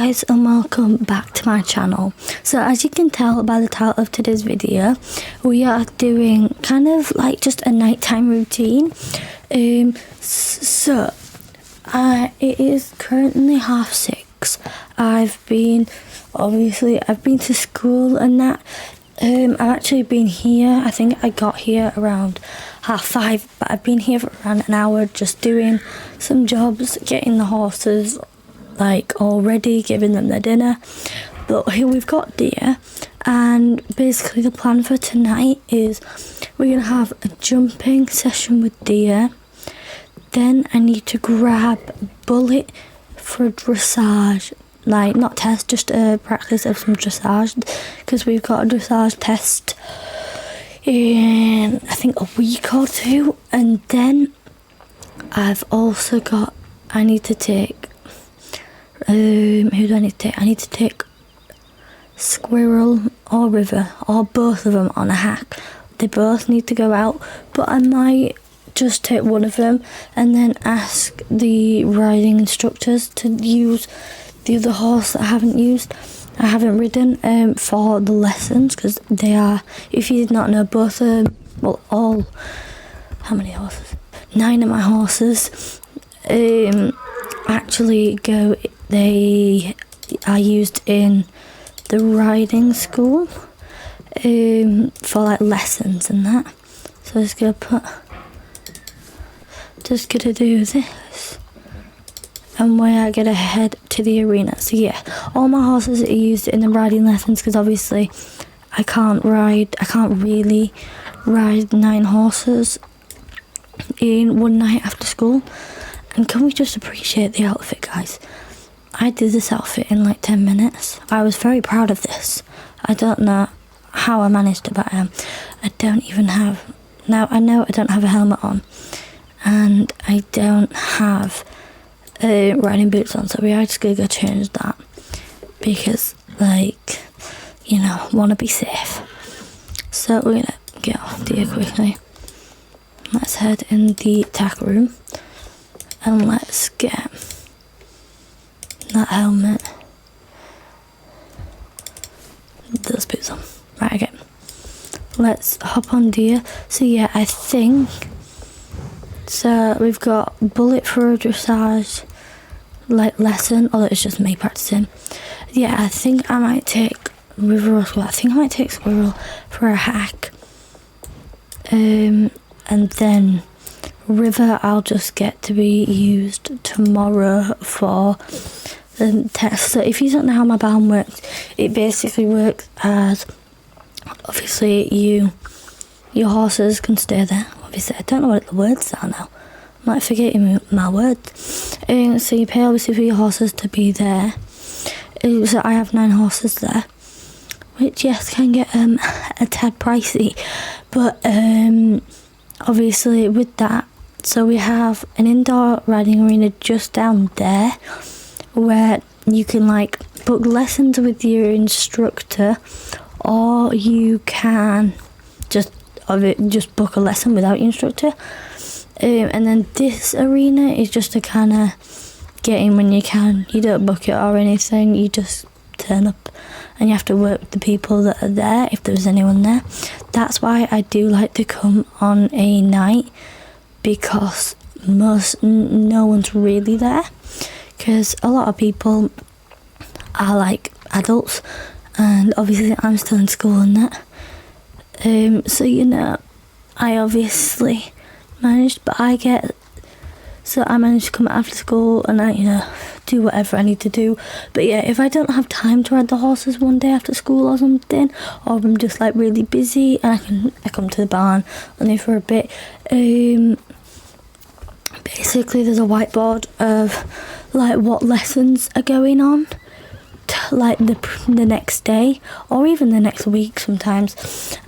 guys, and welcome back to my channel. So as you can tell by the title of today's video, we are doing kind of like just a nighttime routine. It is currently 6:30. I've been to school and that. I've actually been here, I think I got here around 5:30, but I've been here for around an hour just doing some jobs, getting the horses like all ready, giving them their dinner. But here we've got Dia, and basically the plan for tonight is we're gonna have a jumping session with Dia. Then I need to grab Bullet for dressage, like not test, just a practice of some dressage, because we've got a dressage test in I think a week or two. And then I've also got, I need to take who do I need to take? I need to take Squirrel or River, or both of them on a hack. They both need to go out, but I might just take one of them and then ask the riding instructors to use the other horse that I haven't ridden for the lessons, because they are, if you did not know, both how many horses? 9 of my horses actually go, they are used in the riding school for like lessons and that. So I'm just gonna do this, and we're gonna head to the arena. So yeah, all my horses are used in the riding lessons, because obviously I can't really ride 9 horses in one night after school. And can we just appreciate the outfit, guys? I did this outfit in like 10 minutes. I was very proud of this. I don't know how I managed it, but I don't even have, now I know I don't have a helmet on, and I don't have riding boots on, so we are just gonna go change that, because like, you know, wanna be safe. So we're gonna get off here quickly. Let's head in the tack room and let's get that helmet, those boots on. Right, okay, let's hop on Dia. So yeah, I think, so we've got Bullet for a dressage like lesson, although it's just me practicing. Yeah, I think I might take River or Squirrel. I think I might take Squirrel for a hack, and then River I'll just get to be used tomorrow for the test. So if you don't know how my band works, it basically works as, obviously your horses can stay there. Obviously I don't know what the words are now, I'm like forgetting my words. So you pay obviously for your horses to be there. So I have 9 horses there, which yes can get a tad pricey, but obviously with that, so we have an indoor riding arena just down there where you can like book lessons with your instructor, or you can just book a lesson without your instructor. And then this arena is just to kind of get in when you can. You don't book it or anything, you just turn up and you have to work with the people that are there, if there's anyone there. That's why I do like to come on a night, because no one's really there, because a lot of people are like adults, and obviously I'm still in school and that. So you know, I obviously managed to come after school and I, you know, do whatever I need to do. But yeah, if I don't have time to ride the horses one day after school or something, or I'm just like really busy, and I come to the barn only for a bit, basically there's a whiteboard of like what lessons are going on, like the next day or even the next week sometimes,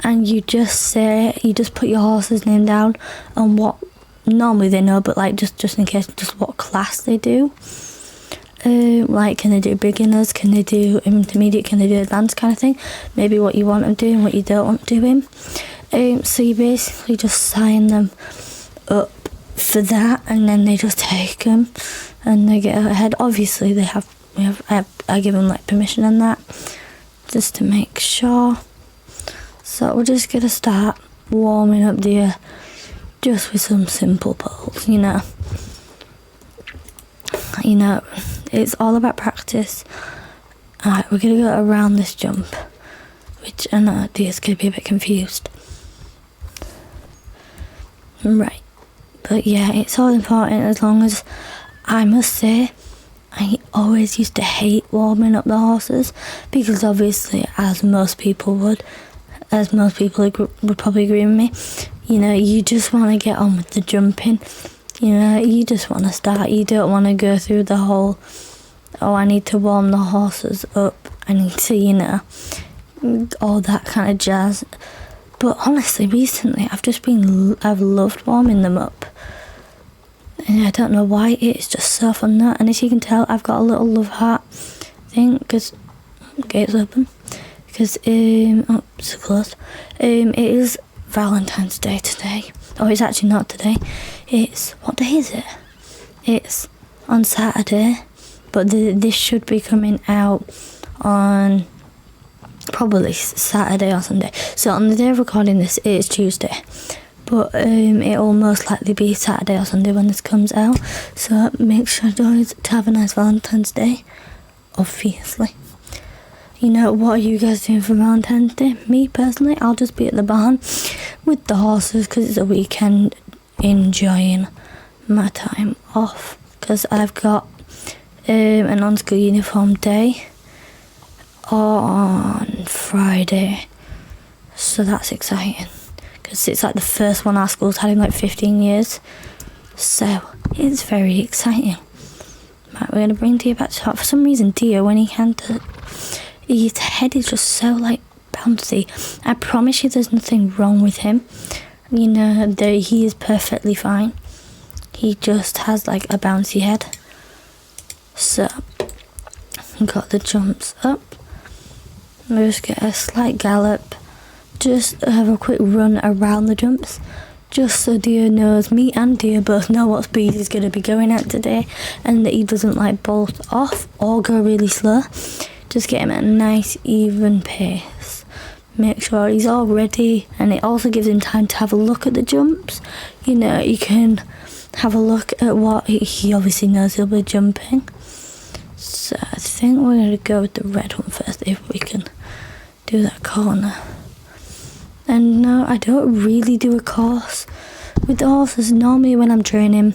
and you just put your horse's name down and what normally they know, but like just in case, just what class they do. Like, can they do beginners, can they do intermediate, can they do advanced kind of thing, maybe what you want them doing, what you don't want doing. So you basically just sign them up for that, and then they just take them and they get ahead. Obviously they have I give him like permission on that, just to make sure. So we're just gonna start warming up deer, just with some simple pulls, you know. It's all about practice. Alright, we're gonna go around this jump, which I know deer's gonna be a bit confused. Right, but yeah, it's all important. As long as, I must say, I always used to hate warming up the horses, because obviously, as most people would probably agree with me, you just want to get on with the jumping. You just want to start. You don't want to go through the whole, I need to warm the horses up, I need to, all that kind of jazz. But honestly, recently, I've loved warming them up. And I don't know why, it's just so fun now. And as you can tell, I've got a little love heart thing, because, gate's open. Because, so close. It is Valentine's Day today. Oh, it's actually not today. What day is it? It's on Saturday. But this should be coming out on probably Saturday or Sunday. So on the day of recording this, it is Tuesday. But it'll most likely be Saturday or Sunday when this comes out. So make sure to have a nice Valentine's Day, obviously. What are you guys doing for Valentine's Day? Me, personally, I'll just be at the barn with the horses, because it's a weekend, enjoying my time off. Because I've got an on-school uniform day on Friday. So that's exciting. Because it's like the first one our school's had in like 15 years. So it's very exciting. Right, we're going to bring Dia back to talk. For some reason, Dia, when his head is just so like bouncy. I promise you there's nothing wrong with him. He is perfectly fine. He just has like a bouncy head. So, got the jumps up. We'll just get a slight gallop. Just have a quick run around the jumps. Just so Dia knows, me and Dia both know what speed he's going to be going at today. And that he doesn't like bolt off or go really slow. Just get him at a nice even pace. Make sure he's all ready, and it also gives him time to have a look at the jumps. You can have a look at what he obviously knows he'll be jumping. So I think we're going to go with the red one first, if we can do that corner. And no, I don't really do a course with the horses. Normally when I'm training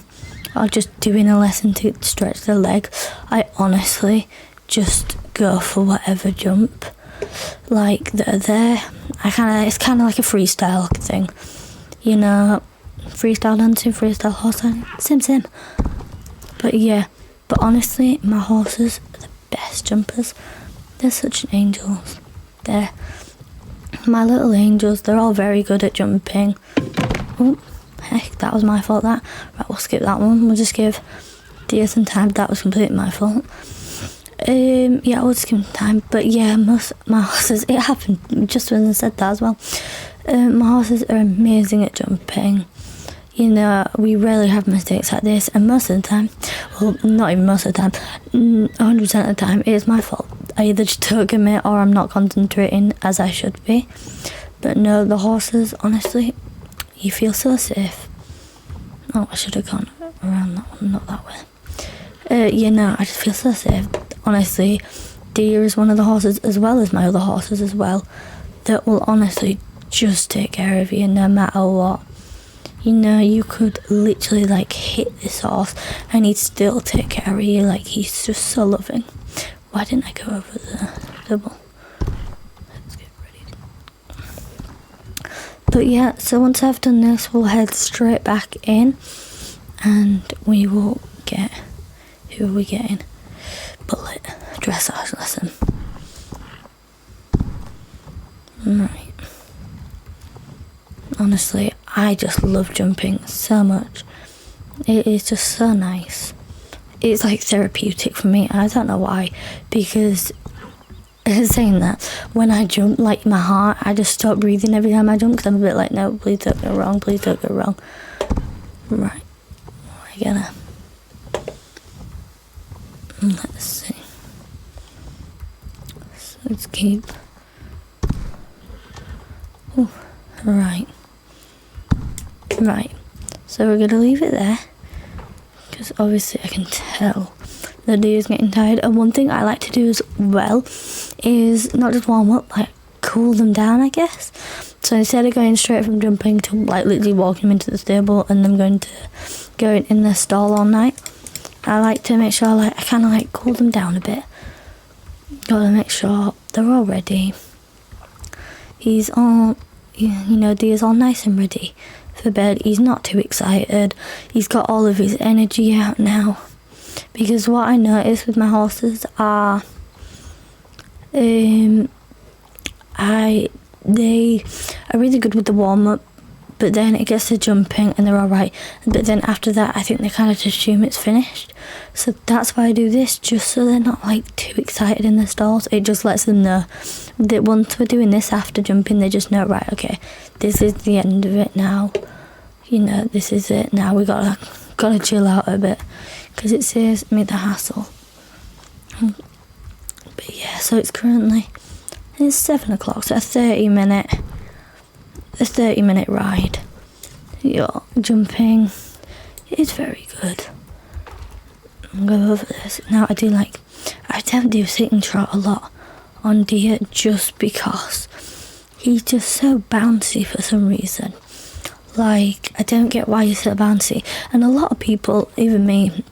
or just doing a lesson to stretch the leg, I honestly just go for whatever jump that are there. It's kind of like a freestyle thing, freestyle dancing, freestyle horse riding, same. But honestly, my horses are the best jumpers. They're such angels. They're my little angels. They're all very good at jumping. Oh, heck, that was my fault. Right, we'll skip that one. We'll just give Dia some time. That was completely my fault. We'll just give him time. But yeah, my horses, it happened just when I said that as well. My horses are amazing at jumping. We rarely have mistakes like this, and most of the time, well, not even most of the time, 100% of the time, it is my fault. I either just don't commit or I'm not concentrating as I should be. But no, the horses, honestly, you feel so safe. Oh, I should have gone around that one, not that way. I just feel so safe. Honestly, Dia is one of the horses, as well as my other horses as well, that will honestly just take care of you no matter what. You could literally hit this horse and he'd still take care of you. He's just so loving. Why didn't I go over the double? Let's get ready. But yeah, so once I've done this, we'll head straight back in and we will get, who are we getting? Bullet, dressage lesson. Right. Honestly, I just love jumping so much. It is just so nice. It's therapeutic for me. I don't know why, because saying that, when I jump, my heart, I just stop breathing every time I jump, because I'm a bit no, please don't go wrong, please don't go wrong. Right, we're gonna, let's see. Let's keep. Ooh, right. So we're gonna leave it there, because obviously I can tell the deer is getting tired. And one thing I like to do as well is not just warm up, like cool them down, I guess. So instead of going straight from jumping to like literally walking them into the stable and them going in the stall all night, I like to make sure like I kind of like cool them down a bit. Gotta make sure they're all ready. He's all, Deer's all nice and ready for bed. He's not too excited. He's got all of his energy out now. Because what I notice with my horses are, they are really good with the warm up, but then it gets to jumping and they're alright. But then after that, I think they kind of just assume it's finished. So that's why I do this, just so they're not like too excited in the stalls. It just lets them know that once we're doing this after jumping, they just know, right, okay, this is the end of it now. This is it now. We gotta chill out a bit, because it saves me the hassle. But yeah, so it's 7 o'clock, so a 30-minute ride. You're jumping. It's very good. I'll go over this. Now I don't do sitting trot a lot on deer, just because he's just so bouncy for some reason. Like, I don't get why he's so bouncy. And a lot of people, even me,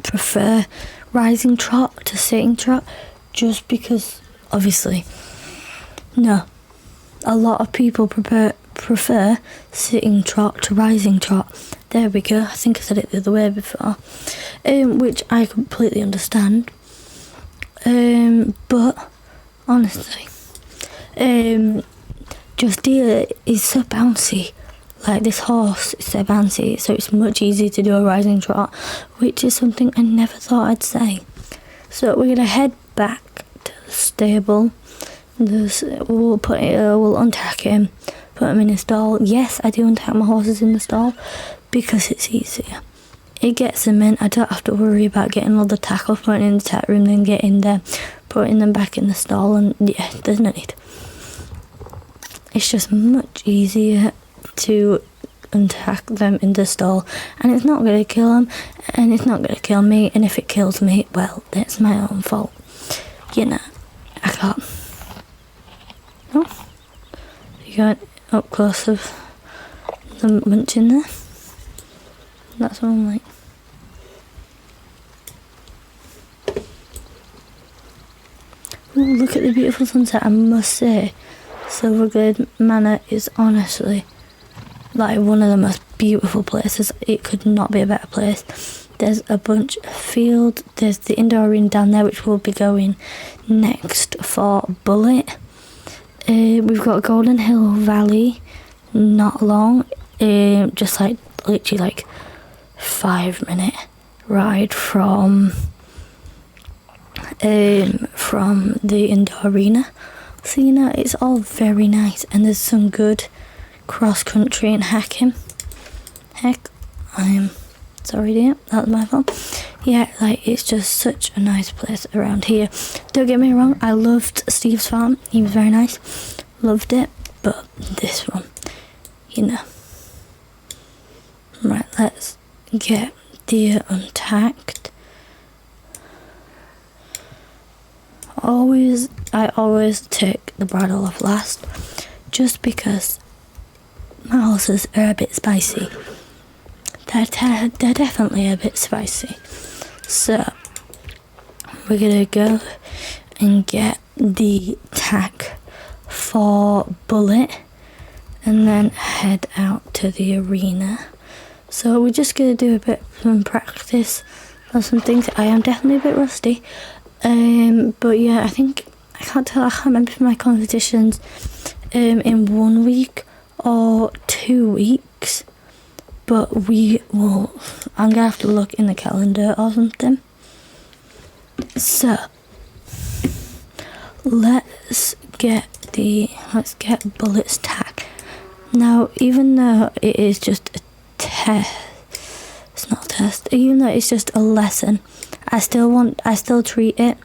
prefer rising trot to sitting trot, just because, obviously, no, a lot of people prefer sitting trot to rising trot. There we go. I think I said it the other way before, which I completely understand. But honestly, just deer is so bouncy. Like, this horse is so bouncy, so it's much easier to do a rising trot, which is something I never thought I'd say. So we're gonna head back to the stable. We'll untack him, put him in a stall. Yes, I do untack my horses in the stall because it's easier. It gets them in. I don't have to worry about getting all the tackle, putting in the tack room, then getting them, putting them back in the stall, and yeah, there's no need. It's just much easier to untack them in the stall, and it's not going to kill them, and it's not going to kill me, and if it kills me, well, that's my own fault. I can't. Oh, you got up close of the munching there. That's what I'm like. Ooh, look at the beautiful sunset. I must say, Silverglade Manor is honestly like one of the most beautiful places. It could not be a better place. There's a bunch of field. There's the indoor arena down there, which we'll be going next for Bullet. We've got Golden Hill Valley, not long, just like literally like 5-minute ride from the indoor arena. So it's all very nice, and there's some good cross country and hacking. I'm sorry dear, that was my fault. Yeah, like, it's just such a nice place around here. Don't get me wrong, I loved Steve's farm. He was very nice, loved it, but this one, Right, let's get deer untacked. I always take the bridle off last, just because my horses are a bit spicy. They're definitely a bit spicy. So we're gonna go and get the tack for Bullet, and then head out to the arena. So we're just gonna do a bit of practice on some things. I am definitely a bit rusty, but yeah, I can't remember if my competitions in 1 week or 2 weeks, but I'm gonna have to look in the calendar or something. So let's get Bullet's tack. Now, even though it is just a test, it's not a test, even though it's just a lesson, I still treat it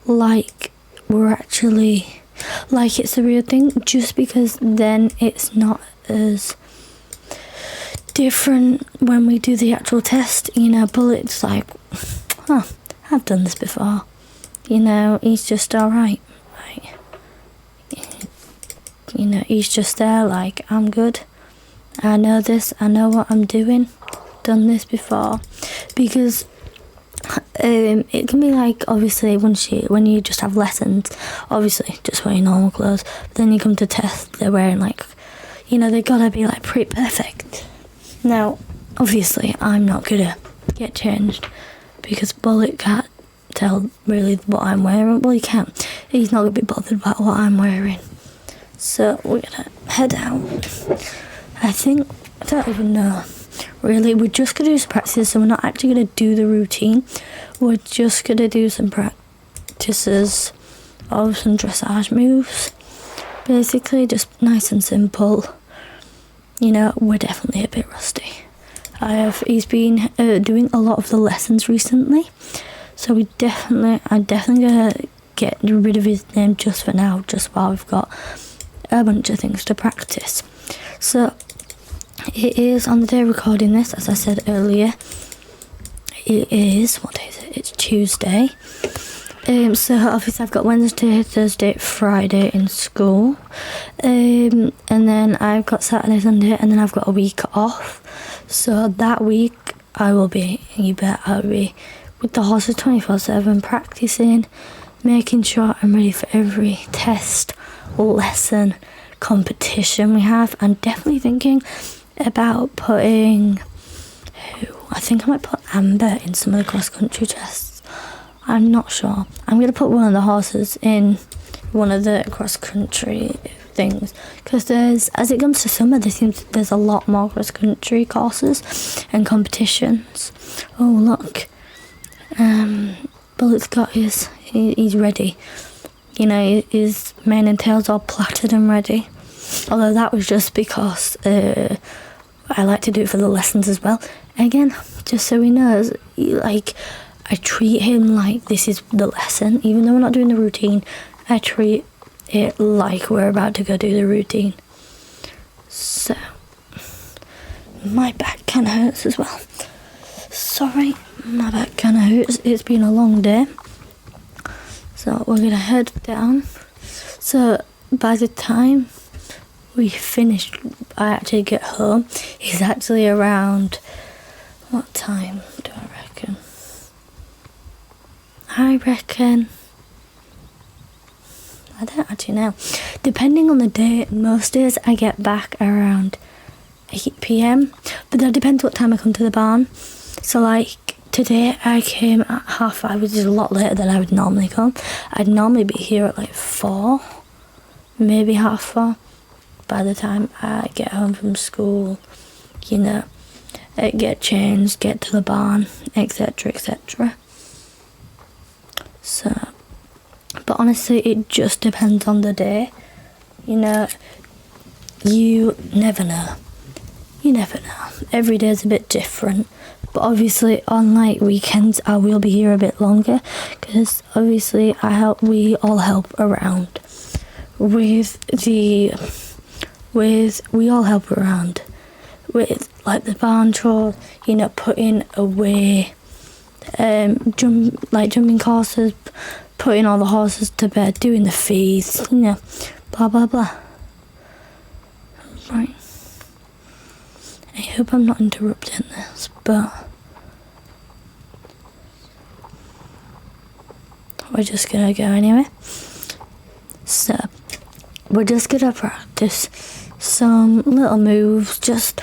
like we're actually, like, it's a real thing, just because then it's not as different when we do the actual test, you know. Bullet's like, oh, I've done this before, you know, he's just alright, like, you know, he's just there like, I'm good, I know this, I know what I'm doing, done this before. Because it can be like, obviously, when you just have lessons, obviously just wear your normal clothes, but then you come to test, they're wearing like, you know, they gotta be like pretty perfect. Now, obviously, I'm not gonna get changed because Bullet can't tell really what I'm wearing. Well, he can. He's not gonna be bothered about what I'm wearing. So we're gonna head out. I don't even know. Really, we're just gonna do some practices, so we're not actually gonna do the routine. We're just gonna do some practices of some dressage moves. Basically, just nice and simple. You know, we're definitely a bit rusty. He's been doing a lot of the lessons recently, so I'm definitely gonna get rid of his name just for now, just while we've got a bunch of things to practice. So it is on the day recording this, as I said earlier. It is, what day is it? It's Tuesday. So obviously I've got Wednesday, Thursday, Friday in school, and then I've got Saturday, Sunday, and then I've got a week off. So that week I'll be with the horses 24/7, practicing, making sure I'm ready for every test, lesson, competition we have. I'm definitely thinking about putting, I think I might put Amber in some of the cross-country tests. I'm not sure. I'm going to put one of the horses in one of the cross-country things, because as it comes to summer, there's a lot more cross-country courses and competitions. Oh, look. Bullet's got he's ready. You know, his mane and tail's all plaited and ready. Although that was just because I like to do it for the lessons as well. Again, just so he knows, like, I treat him like this is the lesson. Even though we're not doing the routine, I treat it like we're about to go do the routine. So, my back kind of hurts as well. Sorry, my back kind of hurts. It's been a long day. So we're going to head down. So by the time we finish, I actually get home, it's actually around, what time do I reckon? I don't actually know. Depending on the day, most days I get back around 8 p.m. But that depends what time I come to the barn. So like today I came at 5:30, which is a lot later than I would normally come. I'd normally be here at like 4, maybe 4:30 by the time I get home from school, you know, get changed, get to the barn, etc, etc. So, but honestly, it just depends on the day. You know, you never know. You never know. Every day is a bit different. But obviously, on like weekends, I will be here a bit longer, because obviously we all help around we all help around with like the barn chore, you know, putting away jumping courses, putting all the horses to bed, doing the feeds, you know, blah blah blah. Right. I hope I'm not interrupting this, but we're just gonna go anyway. So we're just gonna practice some little moves, just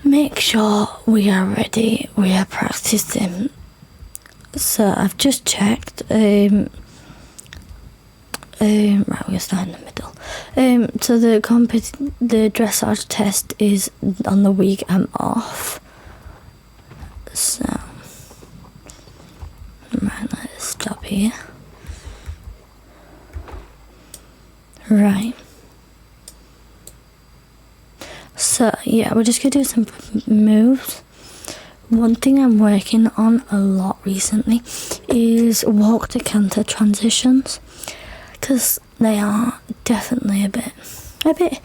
make sure we are ready, we are practicing. So I've just checked, right, we're gonna start in the middle. So the dressage test is on the week I'm off. So, right, let's stop here. Right. So yeah, we're just gonna do some moves. One thing I'm working on a lot recently is walk to canter transitions. because they are definitely a bit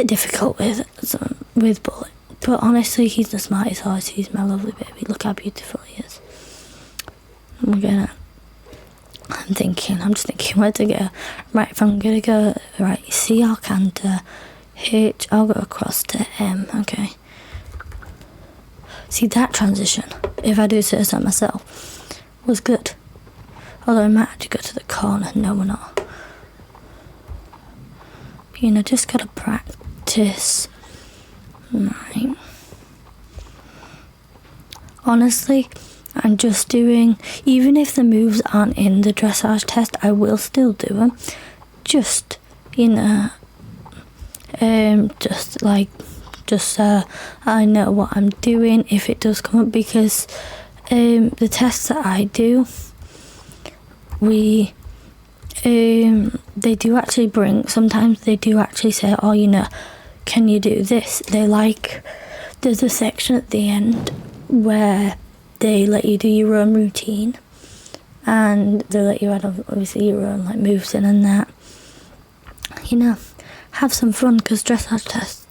difficult with Bullet. But honestly, he's the smartest horse. He's my lovely baby. Look how beautiful he is. I'm just thinking where to go. Right, if I'm gonna go, right, C, I'll canter, H, I'll go across to M, okay. See, that transition, if I do say so myself, was good. Although I might have to go to the corner. No, we're not. But, just gotta practice. Right. Honestly, I'm just doing, even if the moves aren't in the dressage test, I will still do them. Just so I know what I'm doing if it does come up, because the tests that I do, they do actually sometimes they do actually say, oh, can you do this? There's a section at the end where they let you do your own routine, and they let you add obviously your own moves in and that. Have some fun, because dressage tests,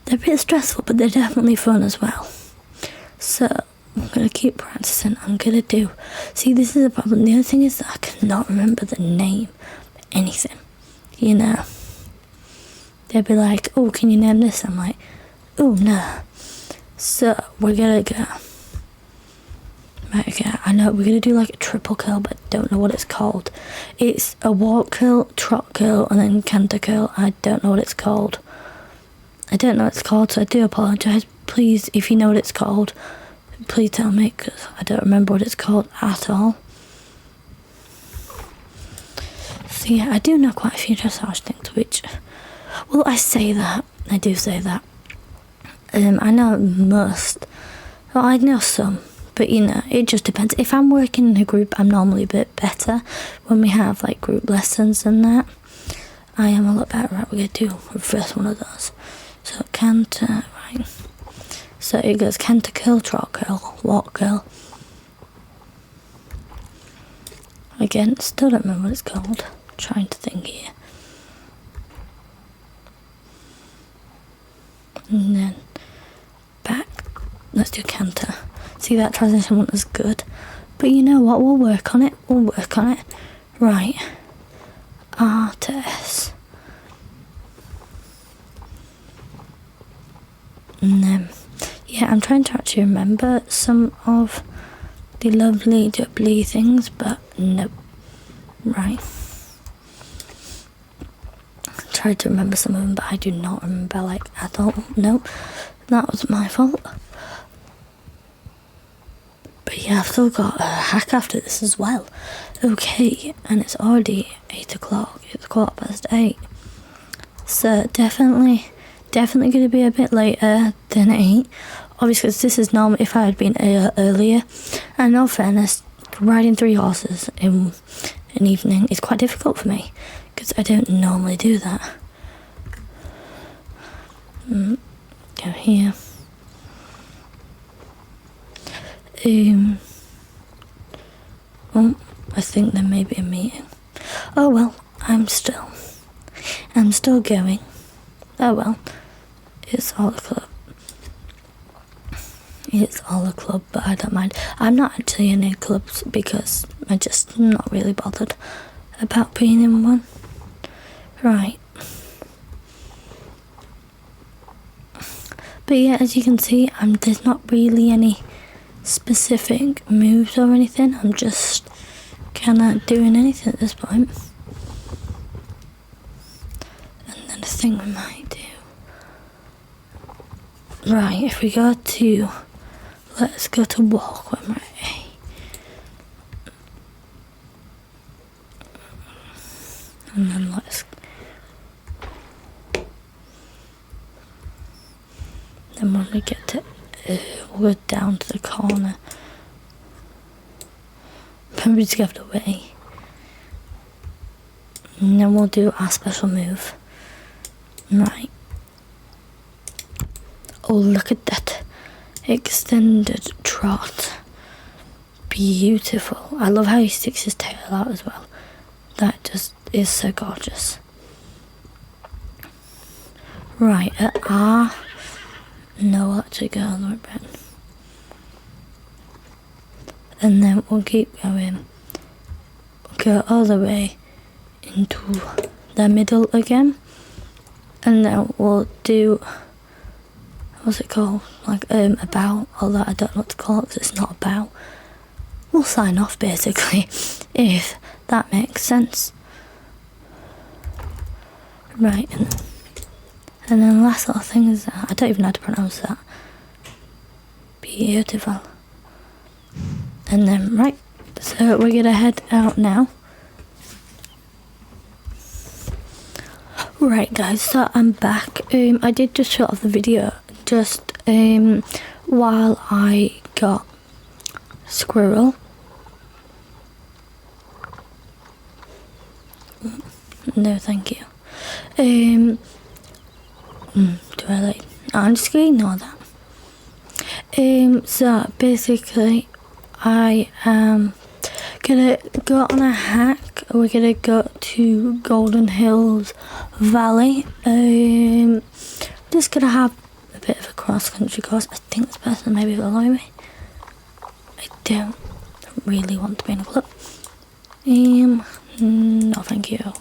they're a bit stressful, but they're definitely fun as well. So I'm going to keep practicing. See, this is a problem. The other thing is that I cannot remember the name of anything. They'll be like, oh, can you name this? I'm like, oh, no. So we're going to go. Right, okay, I know we're going to do a triple curl, but I don't know what it's called. It's a walk curl, trot curl, and then canter curl. I don't know what it's called. So I do apologise. Please, if you know what it's called, please tell me, because I don't remember what it's called at all. So yeah, I do know quite a few dressage things, which, well, I do say that. I know most, well, I know some, but it just depends. If I'm working in a group, I'm normally a bit better. When we have group lessons and that, I am a lot better. Right, we're going to do the first one of those. So canter, right. So it goes canter curl, trot curl, walk curl. Again, still don't remember what it's called. I'm trying to think here. And then back. Let's do canter. See, that transition one was good. But you know what? We'll work on it. Right. R to S. And then, yeah, I'm trying to actually remember some of the lovely doubly things, but nope. Right. I tried to remember some of them, but I do not remember at all. Nope. That was my fault. But yeah, I've still got a hack after this as well. Okay, and it's already 8 o'clock. It's 8:15. So definitely going to be a bit later than 8. Obviously, because this is normal if I had been earlier. And in all fairness, riding 3 horses in an evening is quite difficult for me, because I don't normally do that. Go here. Oh, I think there may be a meeting. Oh well, I'm still going. Oh well, it's all a club. But I don't mind. I'm not actually in any clubs because I'm just not really bothered about being in one. Right. But yeah, as you can see, there's not really any specific moves or anything. I'm just kind of doing anything at this point. And then the thing we might do. Right, if we go to, let's go to walk when we're at A. And then then when we get to we'll go down to the corner. Maybe just go the way. And then we'll do our special move. Right. Oh, look at that. Extended trot. Beautiful. I love how he sticks his tail out as well. That just is so gorgeous. Right, at R. No, we'll actually go all the way back. And then we'll keep going. Go all the way into the middle again. And then we'll do, what's it called? Like about, although I don't know what to call it because it's not about. We'll sign off basically, if that makes sense. Right, and then the last little thing is that, I don't even know how to pronounce that. Beautiful. And then, right, so we're gonna head out now. Right guys, so I'm back. I did just shut off the video just while I got squirrel. No, thank you. Do I like? No, I'm just gonna ignore that. So basically, I am gonna go on a hack. We're gonna go to Golden Hills Valley. Just gonna have a bit of a cross-country course. I think this person may be following me. I don't really want to be in a club. No, thank you.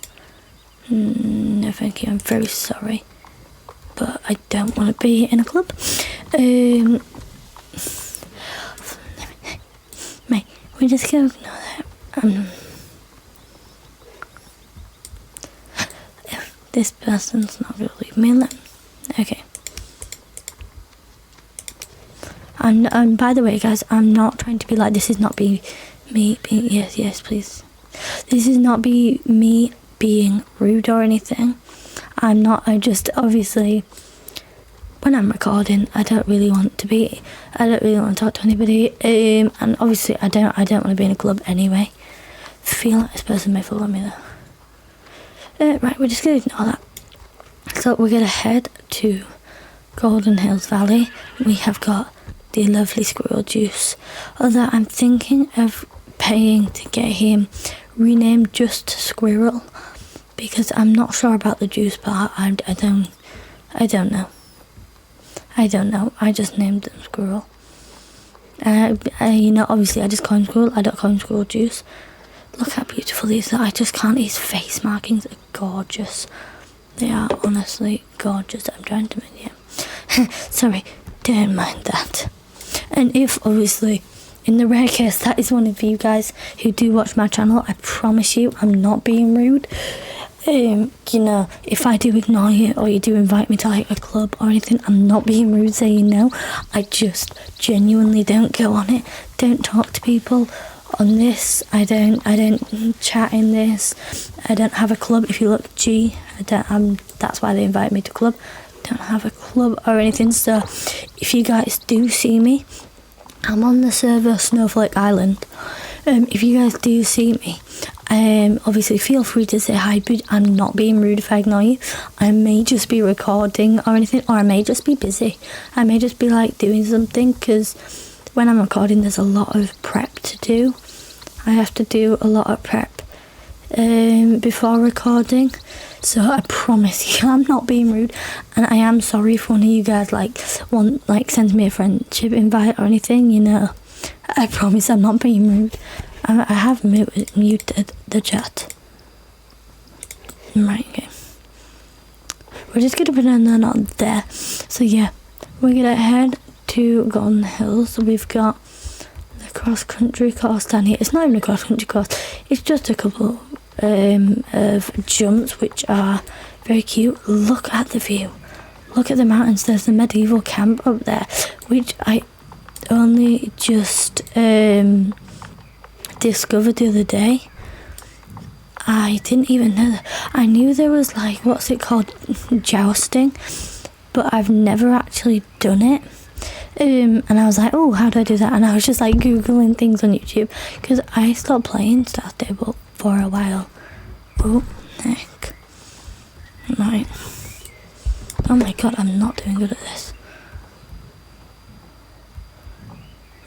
No, thank you. I'm very sorry, but I don't want to be in a club. Mate, we're just gonna ignore that. If this person's not gonna leave me alone, okay. And by the way, guys, I'm not trying to be like, this is not me being, yes, please. This is not me being rude or anything. I just, obviously, when I'm recording, I don't really want to talk to anybody, and obviously I don't want to be in a club anyway. Feel like this person may follow me though. Right, we're just going to ignore that. So we're going to head to Golden Hills Valley. We have got the lovely squirrel juice, although I'm thinking of paying to get him renamed just to Squirrel, because I'm not sure about the juice part. I don't know. I just named him Squirrel. Obviously I just call him Squirrel. I don't call him Squirrel Juice. Look how beautiful he is. I just can't. His face markings are gorgeous. They are honestly gorgeous. I'm trying to make sorry, don't mind that. And if obviously, in the rare case that is one of you guys who do watch my channel, I promise you I'm not being rude. If I do ignore you or you do invite me to like a club or anything, I'm not being rude, so you know. I just genuinely don't go on it. Don't talk to people on this. I don't chat in this. I don't have a club. If you look, that's why they invite me to club. Don't have a club or anything. So if you guys do see me, I'm on the server Snowflake Island. If you guys do see me, obviously feel free to say hi, but I'm not being rude if I ignore you. I may just be recording or anything, or I may just be busy. I may just be like doing something, because when I'm recording there's a lot of prep to do. I have to do a lot of prep before recording, so I promise you I'm not being rude. And I am sorry if one of you guys sends me a friendship invite or anything, I promise I'm not being rude. I have muted the chat. Right, okay. We're just going to pretend they're not there. So yeah, we're going to head to Golden Hills. We've got the cross-country course down here. It's not even a cross-country course. It's just a couple of jumps, which are very cute. Look at the view. Look at the mountains. There's the medieval camp up there, which I only just discovered the other day. I didn't even know that. I knew there was what's it called, jousting, but I've never actually done it. And I was like, oh, how do I do that? And I was just googling things on YouTube, because I stopped playing Star Stable for a while. Oh heck. Right. Oh my god, I'm not doing good at this.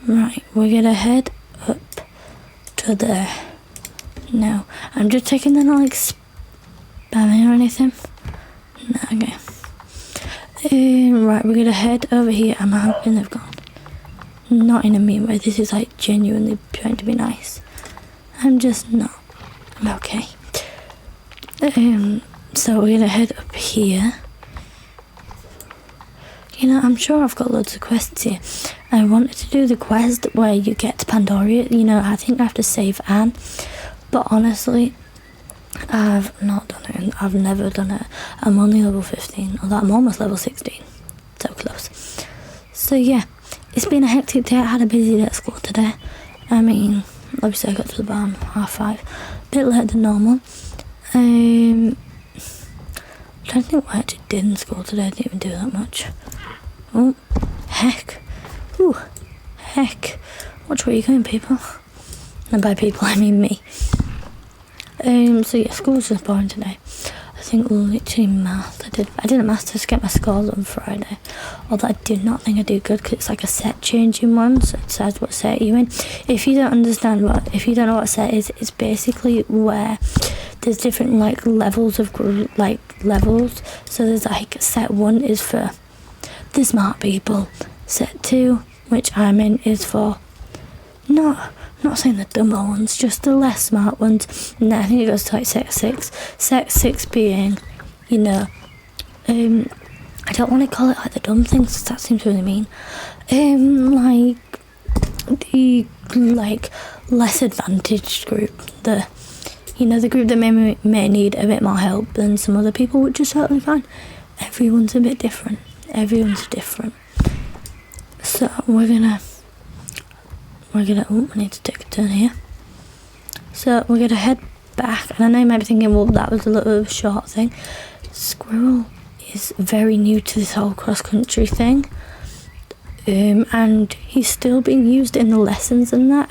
Right, we're gonna head up to there. No, I'm just taking the spamming or anything? No, okay. Right, we're gonna head over here. I'm hoping they've gone. Not in a mean way, this is like genuinely trying to be nice. I'm just not. I'm okay. So we're gonna head up here. You know, I'm sure I've got loads of quests here. I wanted to do the quest where you get to Pandoria. You know, I think I have to save Anne. But honestly, I've not done it. I've never done it. I'm only level 15. Although I'm almost level 16. So close. So yeah, it's been a hectic day. I had a busy day at school today. I mean, obviously I got to the barn 5:30. A bit later than normal. I'm trying to think what I actually did in school today. I didn't even do that much. Oh, heck. Ooh, heck. Watch where you're going, people. And by people, I mean me. So yeah, school was just boring today. I think literally math. I did a maths test to get my scores on Friday. Although I did not think I did good because it's like a set changing one, so it says what set you're in. If you don't know what a set is, it's basically where there's different like levels of levels. So there's like set 1 is for the smart people. Set 2, which I'm in, is for not saying the dumber ones, just the less smart ones. And then I think it goes to like set 6. Set 6 being, you know, I don't want to call it like the dumb things, 'cause that seems really mean. Like the like less advantaged group, the group that may need a bit more help than some other people, which is totally fine. Everyone's a bit different. So we're gonna oh, I need to take a turn here. So we're gonna head back, and I know you might be thinking, well, that was a little bit of a short thing. Squirrel is very new to this whole cross-country thing, and he's still being used in the lessons and that.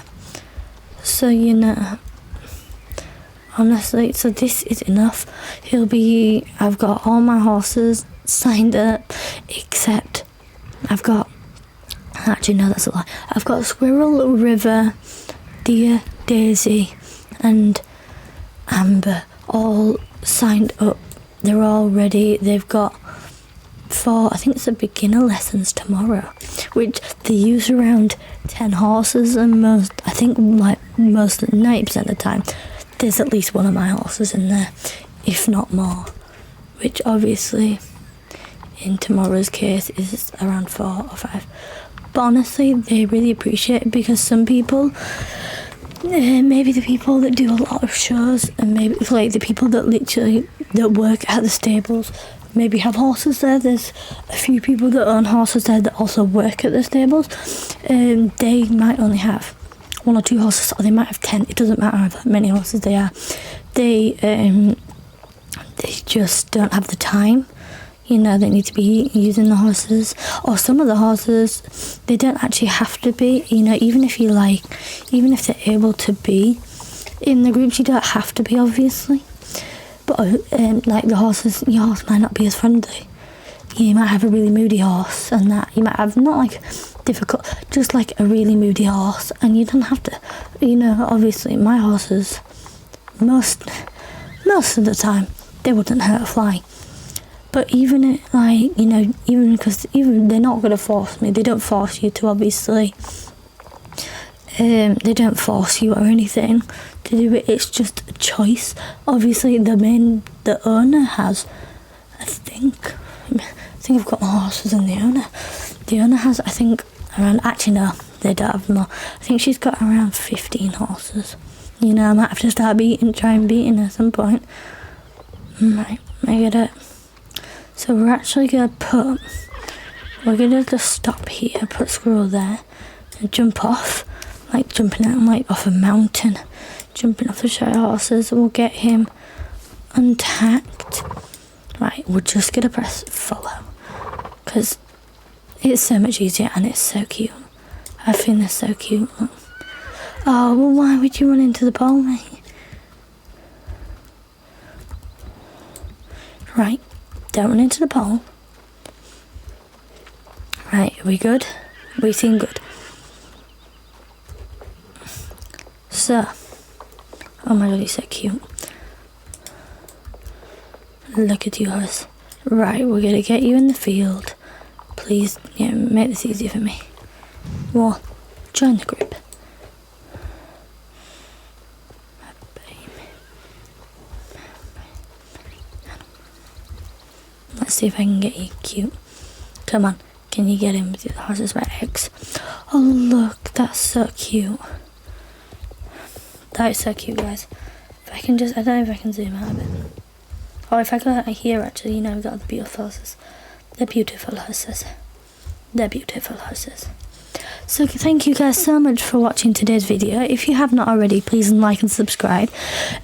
So, you know, honestly, so this is enough. I've got all my horses signed up, except actually no, that's a lie. I've got Squirrel, River, Deer, Daisy and Amber all signed up. They're all ready. They've got 4, I think it's the beginner lessons tomorrow, which they use around 10 horses, and most 90% of the time there's at least one of my horses in there, if not more, which obviously in tomorrow's case is around 4 or 5. But honestly, they really appreciate it, because some people, maybe the people that do a lot of shows, and maybe like the people that work at the stables, maybe have horses there. There's a few people that own horses there that also work at the stables. They might only have 1 or 2 horses, or they might have 10. It doesn't matter how many horses they are. They just don't have the time. You know, they need to be using the horses, or some of the horses, they don't actually have to be, you know, even if they're able to be in the groups, you don't have to be, obviously. But, like the horses, your horse might not be as friendly. You might have a really moody horse, and that, you might have not like difficult, just like a really moody horse, and you don't have to, you know, obviously my horses, most of the time, they wouldn't hurt a fly. But even like, you know, because they're not going to force me. They don't force you to, obviously. They don't force you or anything to do it. It's just a choice. Obviously, the owner has, I think I've got more horses than the owner. The owner has, I think, around, actually no, they don't have more. I think she's got around 15 horses. You know, I might have to start try beating her at some point. Right, I get it. So we're actually going to just stop here, put Squirrel there, and jump off, like jumping out like off a mountain, jumping off the show horses, and we'll get him untacked. Right, we're just going to press follow, because it's so much easier, and it's so cute. I think they're so cute. Oh, well, why would you run into the pole, mate? Right. Don't run into the pole. Right, are we good? We seem good. So, oh my god, he's so cute. Look at yours. Right, we're gonna get you in the field. Please, yeah, make this easy for me. Well, join the group. Let's see if I can get you cute. Come on, can you get in with the horses by X? Oh look, that's so cute. That is so cute, guys. If I can just, I don't know if I can zoom out a bit. Or if I go here, actually, you know, we've got the beautiful horses. They're beautiful horses. They're beautiful horses. So thank you guys so much for watching today's video. If you have not already, please like and subscribe.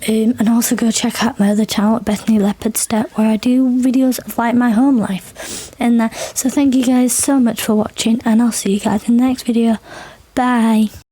And also go check out my other channel, Bethany Leopard Step, where I do videos of like my home life. And so thank you guys so much for watching, and I'll see you guys in the next video. Bye.